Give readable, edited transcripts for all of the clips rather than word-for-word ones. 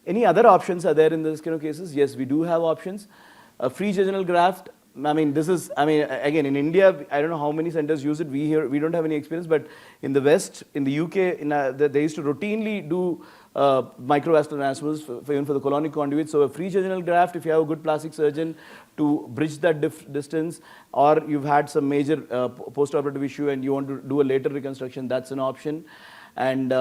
Any other options are there in this kind of cases? Yes, we do have options. A free jejunal graft, I mean, this is, I mean, again, in India, I don't know how many centers use it. We don't have any experience, but in the West, in the UK, they used to routinely do microvascular anastomosis even for the colonic conduit. So a free jejunal graft, if you have a good plastic surgeon to bridge that distance, or you've had some major post-operative issue and you want to do a later reconstruction, that's an option. And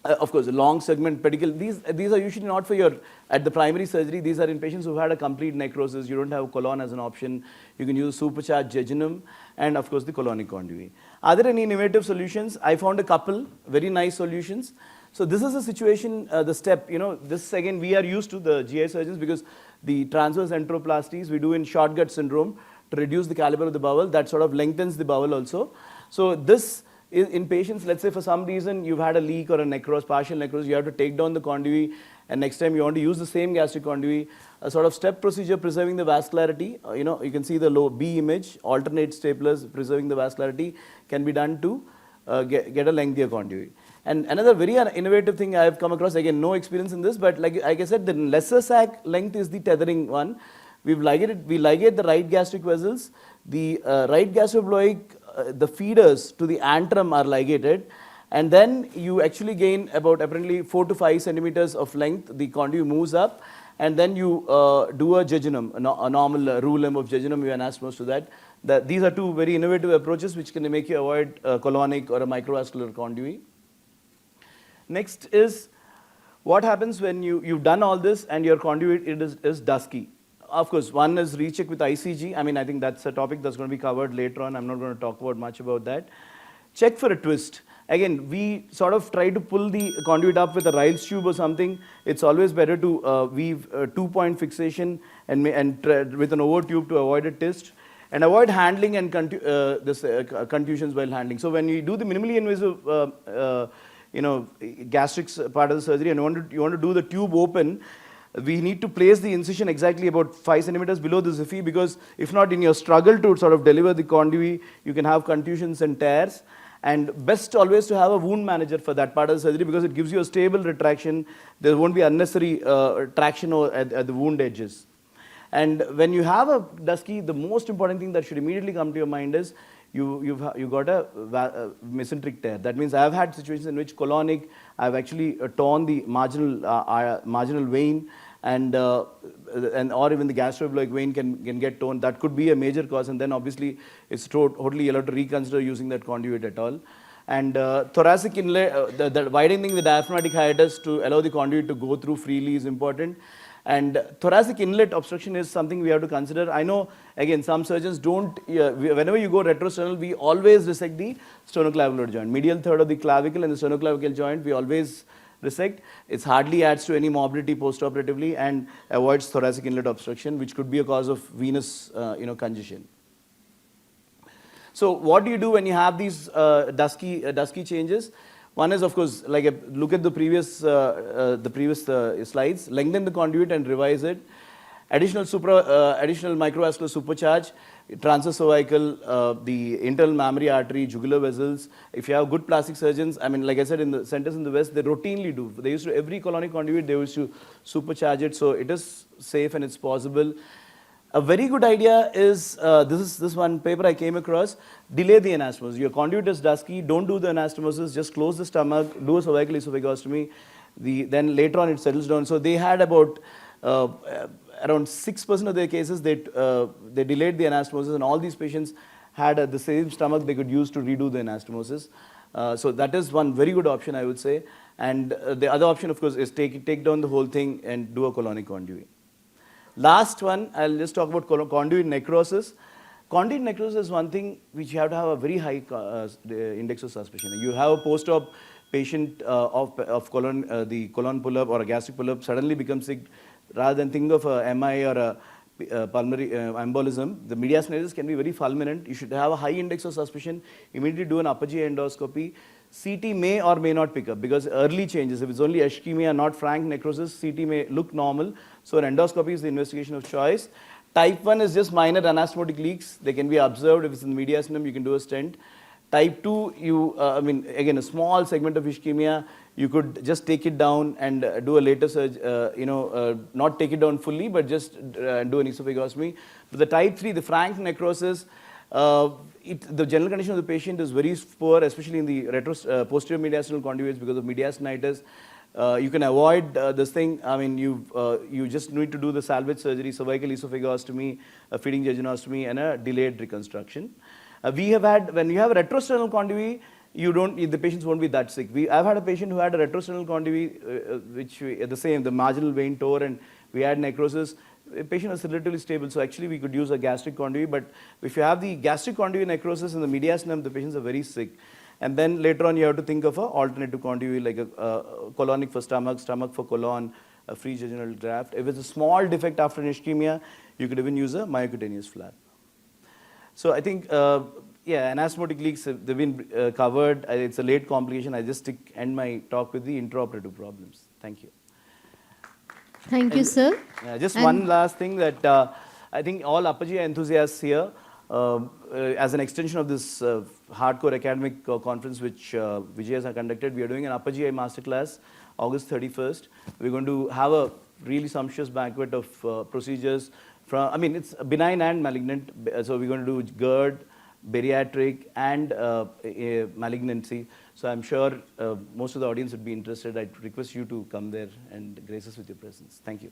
of course, a long segment pedicle, these are usually not for your, at the primary surgery, these are in patients who've had a complete necrosis, you don't have colon as an option, you can use supercharged jejunum, and of course the colonic conduit. Are there any innovative solutions? I found a couple very nice solutions. So this is a situation, the step, you know, this again we are used to, the GI surgeons, because the transverse enteroplasties we do in short gut syndrome to reduce the caliber of the bowel, that sort of lengthens the bowel also. So this, in patients, let's say for some reason you've had a leak or a necrosis, partial necrosis, you have to take down the conduit, and next time you want to use the same gastric conduit, a sort of step procedure preserving the vascularity, you know, you can see the low B image, alternate staplers preserving the vascularity can be done to get a lengthier conduit. And another very innovative thing I have come across, again, no experience in this, but like I said, the lesser sac length is the tethering one. We ligate the right gastric vessels, the right gastrobloic, the feeders to the antrum are ligated, and then you actually gain about apparently 4 to 5 centimeters of length. The conduit moves up, and then you do a jejunum, a normal rule limb of jejunum, you anastomose to that. These are two very innovative approaches which can make you avoid colonic or a microvascular conduit. Next is what happens when you've done all this and your conduit is dusky. Of course, one is recheck with ICG. I mean, I think that's a topic that's going to be covered later on. I'm not going to talk about much about that. Check for a twist. Again, we sort of try to pull the conduit up with a Riles tube or something. It's always better to weave a 2-point fixation and with an over tube to avoid a twist. And avoid handling and contusions while handling. So when you do the minimally invasive gastric part of the surgery and you want to do the tube open, we need to place the incision exactly about 5 centimeters below the xiphie, because if not, in your struggle to sort of deliver the conduit, you can have contusions and tears. And best always to have a wound manager for that part of the surgery, because it gives you a stable retraction. There won't be unnecessary traction at the wound edges. And when you have a dusky, the most important thing that should immediately come to your mind is you've got a mesenteric tear. That means I've had situations in which colonic, I've actually torn the marginal vein, and or even the gastrobloic vein can get torn. That could be a major cause, and then obviously it's totally allowed to reconsider using that conduit at all. And thoracic inlet, the widening the diaphragmatic hiatus to allow the conduit to go through freely is important. And thoracic inlet obstruction is something we have to consider. I know, again, some surgeons don't, whenever you go retrosternal, we always resect the sternoclavicular joint. Medial third of the clavicle and the sternoclavicular joint, we always resect. It hardly adds to any morbidity postoperatively and avoids thoracic inlet obstruction, which could be a cause of venous congestion. So what do you do when you have these dusky changes? One is, of course, like look at the previous slides. Lengthen the conduit and revise it. Additional microvascular supercharge, transcervical, the internal mammary artery, jugular vessels. If you have good plastic surgeons, I mean, like I said, in the centers in the West, they routinely do. They used to, every colonic conduit, they used to supercharge it. So it is safe and it's possible. A very good idea is, this one paper I came across, delay the anastomosis. Your conduit is dusky, don't do the anastomosis, just close the stomach, do a cervical esophagostomy, then later on it settles down. So they had about around 6% of their cases, they delayed the anastomosis, and all these patients had the same stomach they could use to redo the anastomosis. So that is one very good option, I would say. And the other option, of course, is take down the whole thing and do a colonic conduit. Last one, I'll just talk about conduit necrosis. Conduit necrosis is one thing which you have to have a very high index of suspicion. You have a post-op patient of the colon pull-up or a gastric pull-up suddenly becomes sick, rather than think of a MI or a pulmonary embolism. The mediastinosis can be very fulminant. You should have a high index of suspicion. Immediately do an upper GI endoscopy. CT may or may not pick up, because early changes, if it's only ischemia, not frank necrosis, CT may look normal. So an endoscopy is the investigation of choice. Type 1 is just minor anastomotic leaks. They can be observed. If it's in the mediastinum, you can do a stent. Type 2, again, a small segment of ischemia, you could just take it down and do a later surgery, not take it down fully, but just do an esophagostomy. But the type 3, the frank necrosis, the general condition of the patient is very poor, especially in the posterior mediastinal conduits because of mediastinitis. You can avoid this thing. I mean, you just need to do the salvage surgery, cervical esophagostomy, a feeding jejunostomy, and a delayed reconstruction. We have had, when you have a retrosternal conduit, the patients won't be that sick. I've had a patient who had a retrosternal conduit, the marginal vein tore, and we had necrosis. The patient was relatively stable, so actually we could use a gastric conduit. But if you have the gastric conduit necrosis in the mediastinum, the patients are very sick. And then later on, you have to think of an alternative conduit, like a colonic for stomach, stomach for colon, a free jejunal graft. If it's a small defect after an ischemia, you could even use a myocutaneous flap. So I think, anastomotic leaks, they've been covered. It's a late complication. I just end my talk with the intraoperative problems. Thank you. Thank you, sir. Just one last thing that I think all upper GI enthusiasts here, as an extension of this hardcore academic conference which Vijay has conducted, we are doing an upper GI masterclass August 31st. We're going to have a really sumptuous banquet of procedures. It's benign and malignant. So we're going to do GERD, bariatric, and malignancy. So I'm sure most of the audience would be interested. I'd request you to come there and grace us with your presence. Thank you.